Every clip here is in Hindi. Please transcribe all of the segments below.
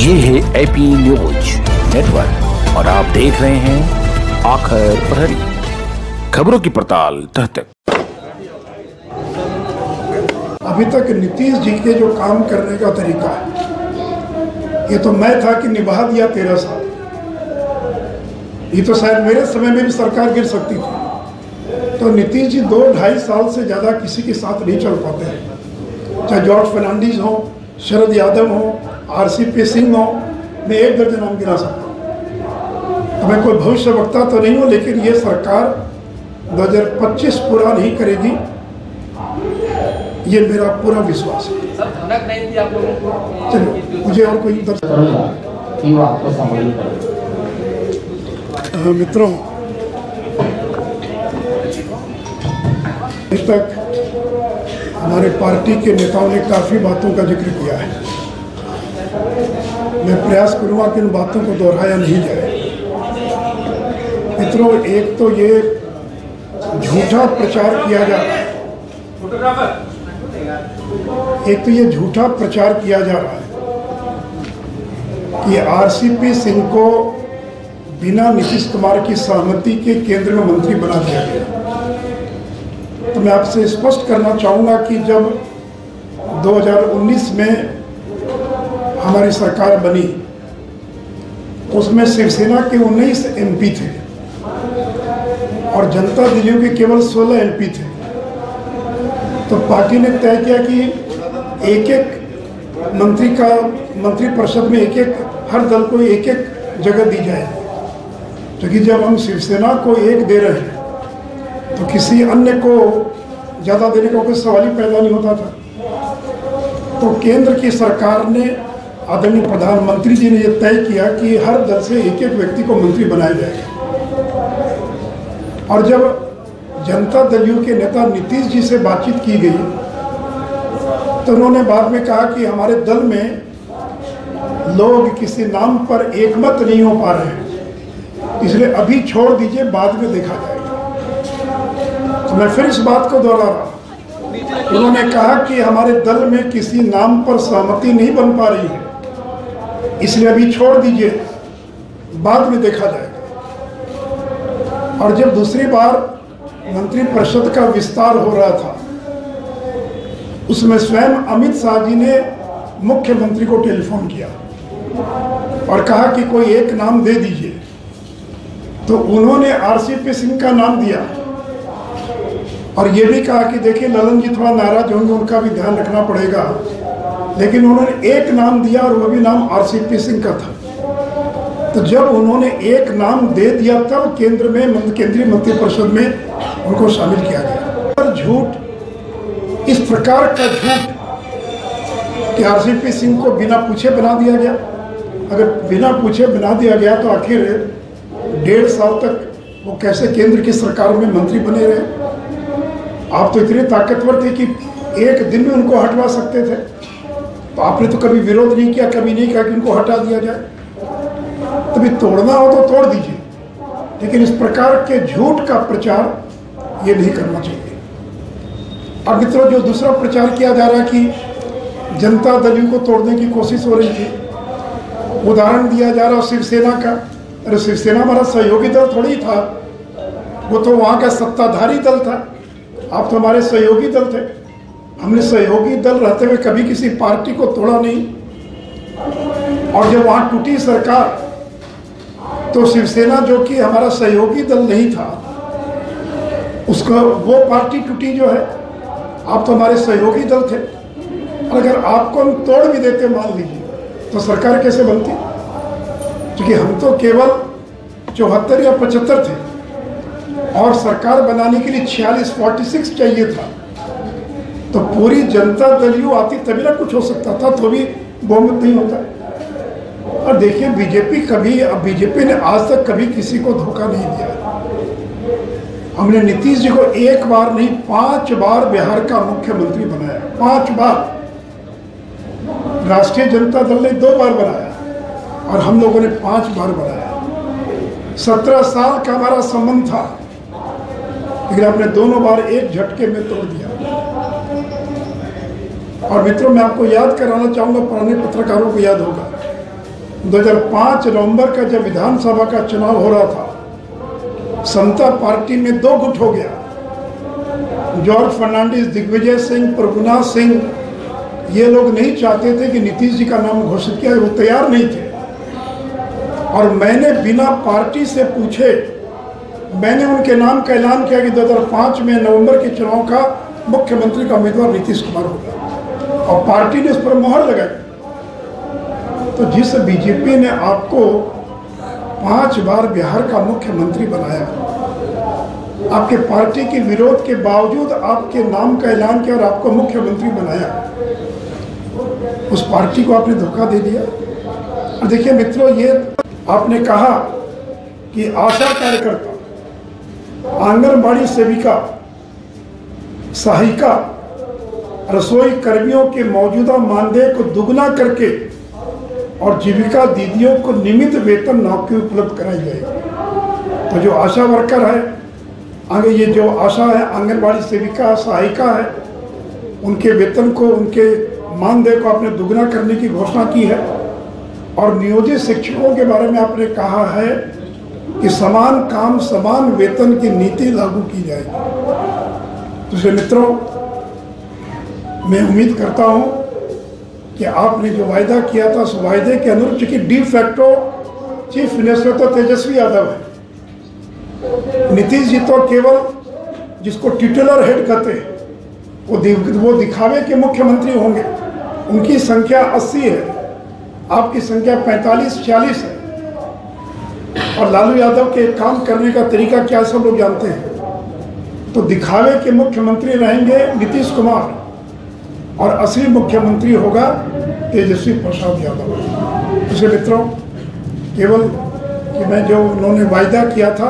ये है एपी न्यूज नेटवर्क और आप देख रहे हैं आखिर प्रहरी, खबरों की पड़ताल तह तक। अभी तक नीतीश जी के जो काम करने का तरीका है, ये तो मैं था कि निभा दिया 13 साल। ये तो शायद मेरे समय में भी सरकार गिर सकती थी। तो नीतीश जी 2-2.5 साल से ज़्यादा किसी के साथ नहीं चल पाते हैं, चाहे जॉर्ज फर्नांडिस हो, शरद यादव हो, RCP सिंह हो। मैं 1 दर्जन नाम गिना सकता हूँ। मैं कोई भविष्य वक्ता तो नहीं हूँ, लेकिन ये सरकार 2025 पूरा नहीं करेगी, ये मेरा पूरा विश्वास है। सर धनक नहीं थी आप लोगों को? चलो मुझे और कोई मित्रों, अभी तक हमारे पार्टी के नेताओं ने काफ़ी बातों का जिक्र किया है। मैं प्रयास करूँगा कि उन बातों को दोहराया नहीं जाए। मित्रों, एक तो ये झूठा प्रचार किया जा रहा है, कि RCP सिंह को बिना नीतीश कुमार की सहमति के केंद्र में मंत्री बना दिया गया। तो मैं आपसे स्पष्ट करना चाहूँगा कि जब 2019 में हमारी सरकार बनी, उसमें शिवसेना के 19 MP थे और जनता दल के केवल 16 MP थे। तो पार्टी ने तय किया कि एक मंत्री परिषद में हर दल को एक जगह दी जाए। क्योंकि जब हम शिवसेना को 1 दे रहे हैं तो किसी अन्य को ज़्यादा देने का कोई सवाल ही पैदा नहीं होता था। तो केंद्र की सरकार ने, आदरणीय प्रधानमंत्री जी ने यह तय किया कि हर दल से एक व्यक्ति को मंत्री बनाया जाएगा। और जब जनता दल के नेता नीतीश जी से बातचीत की गई तो उन्होंने बाद में कहा कि हमारे दल में लोग किसी नाम पर एकमत नहीं हो पा रहे हैं, इसलिए अभी छोड़ दीजिए, बाद में देखा जाएगा। तो मैं फिर इस बात को दोहरा रहा। उन्होंने कहा कि हमारे दल में किसी नाम पर सहमति नहीं बन पा रही है, इसलिए अभी छोड़ दीजिए, बाद में देखा जाएगा। और जब दूसरी बार मंत्रिपरिषद का विस्तार हो रहा था, उसमें स्वयं अमित शाह जी ने मुख्यमंत्री को टेलीफोन किया और कहा कि कोई एक नाम दे दीजिए। तो उन्होंने RCP सिंह का नाम दिया और ये भी कहा कि देखिए ललन जी थोड़ा नाराज होंगे, उनका भी ध्यान रखना पड़ेगा। लेकिन उन्होंने एक नाम दिया और वो भी नाम RCP सिंह का था। तो जब उन्होंने एक नाम दे दिया तब केंद्रीय मंत्रिपरिषद में उनको शामिल किया गया। पर झूठ, इस प्रकार का झूठ कि RCP सिंह को बिना पूछे बना दिया गया। अगर बिना पूछे बना दिया गया तो आखिर 1.5 साल तक वो कैसे केंद्र की सरकार में मंत्री बने रहे? आप तो इतने ताकतवर थे कि एक दिन में उनको हटवा सकते थे। तो आपने तो कभी विरोध नहीं किया, कभी नहीं कहा कि उनको हटा दिया जाए। तभी तोड़ना हो तो तोड़ दीजिए, लेकिन इस प्रकार के झूठ का प्रचार ये नहीं करना चाहिए। अब मित्रों, जो दूसरा प्रचार किया जा रहा है कि जनता दल को तोड़ने की कोशिश हो रही थी, उदाहरण दिया जा रहा शिवसेना का। अरे शिवसेना हमारा सहयोगी दल थोड़ी था, वो तो वहाँ का सत्ताधारी दल था। आप तो हमारे सहयोगी दल थे। हमने सहयोगी दल रहते हुए कभी किसी पार्टी को तोड़ा नहीं। और जब वहाँ टूटी सरकार तो शिवसेना, जो कि हमारा सहयोगी दल नहीं था, उसका वो पार्टी टूटी जो है। आप तो हमारे सहयोगी दल थे। और अगर आपको हम तोड़ भी देते मान लीजिए, तो सरकार कैसे बनती? क्योंकि हम तो केवल 74 या 75 थे और सरकार बनाने के लिए 46 चाहिए था। तो पूरी जनता दल आती तभी ना कुछ हो सकता था, तो भी बहुमत नहीं होता। और देखिए बीजेपी ने आज तक कभी किसी को धोखा नहीं दिया। हमने नीतीश जी को 1 बार नहीं 5 बार बिहार का मुख्यमंत्री बनाया, 5 बार। राष्ट्रीय जनता दल ने 2 बार बनाया और हम लोगों ने 5 बार बनाया। 17 साल का हमारा संबंध था, लेकिन आपने दोनों बार एक झटके में तोड़ दिया। और मित्रों, मैं आपको याद कराना चाहूँगा, पुराने पत्रकारों को याद होगा, 2005 नवंबर का जब विधानसभा का चुनाव हो रहा था, समता पार्टी में दो गुट हो गया। जॉर्ज फर्नांडिस, दिग्विजय सिंह, प्रभुनाथ सिंह, ये लोग नहीं चाहते थे कि नीतीश जी का नाम घोषित किया, वो तैयार नहीं थे। और मैंने बिना पार्टी से पूछे मैंने उनके नाम का ऐलान किया कि 2005 में नवंबर के चुनाव का मुख्यमंत्री का उम्मीदवार नीतीश कुमार होगा, और पार्टी ने उस पर मोहर लगाई। तो जिस बीजेपी ने आपको 5 बार बिहार का मुख्यमंत्री बनाया, आपके पार्टी के विरोध के बावजूद आपके नाम का ऐलान किया और आपको मुख्यमंत्री बनाया, उस पार्टी को आपने धोखा दे दिया। और देखिए मित्रों, ये आपने कहा कि आशा कार्यकर्ता, आंगनबाड़ी सेविका, सहायिका, रसोई कर्मियों के मौजूदा मानदेय को दुगना करके और जीविका दीदियों को नियमित वेतन नौकरी उपलब्ध कराई जाएगी। तो जो आशा वर्कर है, आगे ये जो आशा है, आंगनबाड़ी सेविका, सहायिका है, उनके वेतन को, उनके मानदेय को आपने दुगना करने की घोषणा की है। और नियोजित शिक्षकों के बारे में आपने कहा है कि समान काम समान वेतन की नीति लागू की जाएगी। तो मित्रों, मैं उम्मीद करता हूं कि आपने जो वायदा किया था उस वायदे के अनुरूप, चूंकि डी फैक्टो चीफ मिनिस्टर तो तेजस्वी यादव है, नीतीश जी तो केवल जिसको टिटुलर हेड कहते हैं वो दिखावे के मुख्यमंत्री होंगे। उनकी संख्या 80 है, आपकी संख्या 45-40 है। और लालू यादव के काम करने का तरीका क्या सब लोग जानते हैं। तो दिखावे के मुख्यमंत्री रहेंगे नीतीश कुमार, और असली मुख्यमंत्री होगा तेजस्वी प्रसाद यादव। इसलिए मित्रों, केवल कि मैं जो उन्होंने वायदा किया था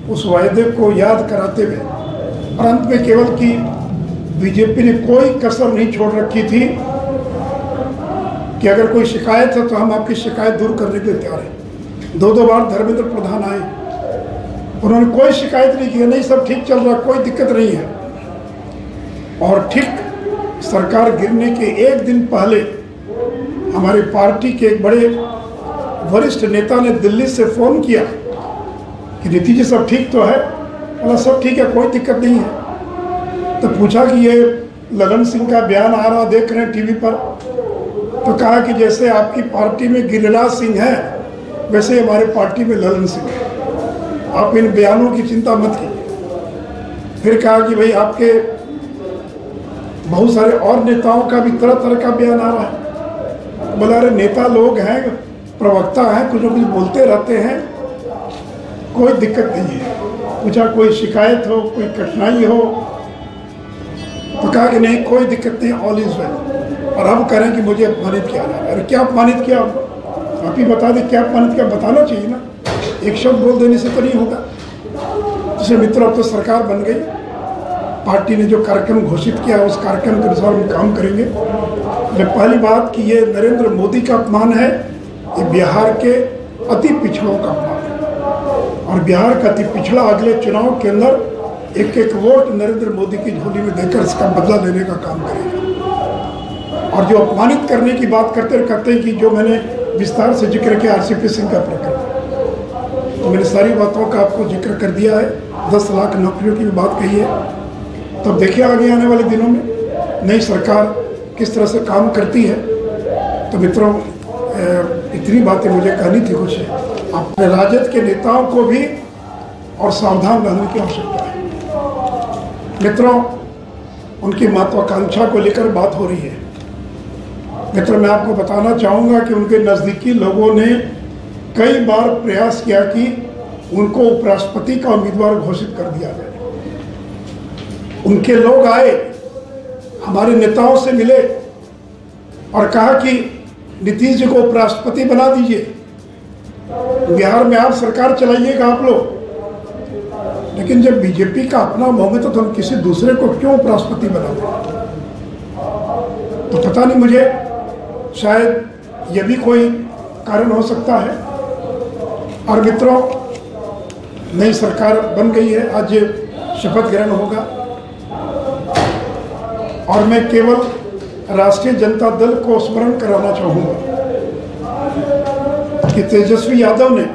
उस वायदे को याद कराते हुए, और अंत में केवल कि बीजेपी ने कोई कसर नहीं छोड़ रखी थी कि अगर कोई शिकायत है तो हम आपकी शिकायत दूर करने के लिए तैयार हैं। 2 बार धर्मेंद्र प्रधान आए, उन्होंने कोई शिकायत नहीं की, नहीं सब ठीक चल रहा, कोई दिक्कत नहीं है। और ठीक सरकार गिरने के एक दिन पहले हमारी पार्टी के एक बड़े वरिष्ठ नेता ने दिल्ली से फोन किया कि नीतीश जी सब ठीक तो है? बोला सब ठीक है, कोई दिक्कत नहीं है। तो पूछा कि ये ललन सिंह का बयान आ रहा, देख रहे हैं टीवी पर, तो कहा कि जैसे आपकी पार्टी में गिरिराज सिंह है वैसे हमारे पार्टी में ललन सिंह है, आप इन बयानों की चिंता मत कीजिए। फिर कहा कि भाई आपके बहुत सारे और नेताओं का भी तरह तरह का बयान आ रहा है। बोला अरे नेता लोग हैं, प्रवक्ता हैं, कुछ न कुछ बोलते रहते हैं, कोई दिक्कत नहीं है। पूछा कोई शिकायत हो, कोई कठिनाई हो? तो कहा कि नहीं कोई दिक्कत नहीं, ऑल इज वेल। और अब करें कि मुझे अपमानित किया जा रहा है। अरे क्या अपमानित किया? आप ही बता दें क्या अपमानित किया, बताना चाहिए ना, एक शब्द बोल देने से तो नहीं होगा। जिससे मित्रों, अब तो सरकार बन गई, पार्टी ने जो कार्यक्रम घोषित किया उस कार्यक्रम के अनुसार हम काम करेंगे। पहली बात कि ये नरेंद्र मोदी का अपमान है, ये बिहार के अति पिछड़ों का अपमान है। और बिहार का अति पिछड़ा अगले चुनाव के अंदर एक एक वोट नरेंद्र मोदी की झोली में देकर इसका बदला लेने का काम करेगा। और जो अपमानित करने की बात करते हैं कि जो मैंने विस्तार से जिक्र किया आरसीपी सिंह का प्रकरण, तो मैंने सारी बातों का आपको जिक्र कर दिया है। 10 लाख नौकरियों की बात कही है। तो देखिए आगे आने वाले दिनों में नई सरकार किस तरह से काम करती है। तो मित्रों, इतनी बातें मुझे कहनी थी। कुछ अपने राजद के नेताओं को भी और सावधान रहने की आवश्यकता है। मित्रों, उनकी महत्वाकांक्षा को लेकर बात हो रही है। मित्रों, मैं आपको बताना चाहूँगा कि उनके नज़दीकी लोगों ने कई बार प्रयास किया कि उनको उपराष्ट्रपति का उम्मीदवार घोषित कर दिया जाए। उनके लोग आए, हमारे नेताओं से मिले और कहा कि नीतीश जी को उपराष्ट्रपति बना दीजिए, बिहार में आप सरकार चलाइएगा आप लोग। लेकिन जब बीजेपी का अपना मोहम्मद तो हम किसी दूसरे को क्यों उपराष्ट्रपति बना दें? तो पता नहीं, मुझे शायद यह भी कोई कारण हो सकता है। और मित्रों, नई सरकार बन गई है, आज शपथ ग्रहण होगा। और मैं केवल राष्ट्रीय जनता दल को स्मरण कराना चाहूँगा कि तेजस्वी यादव ने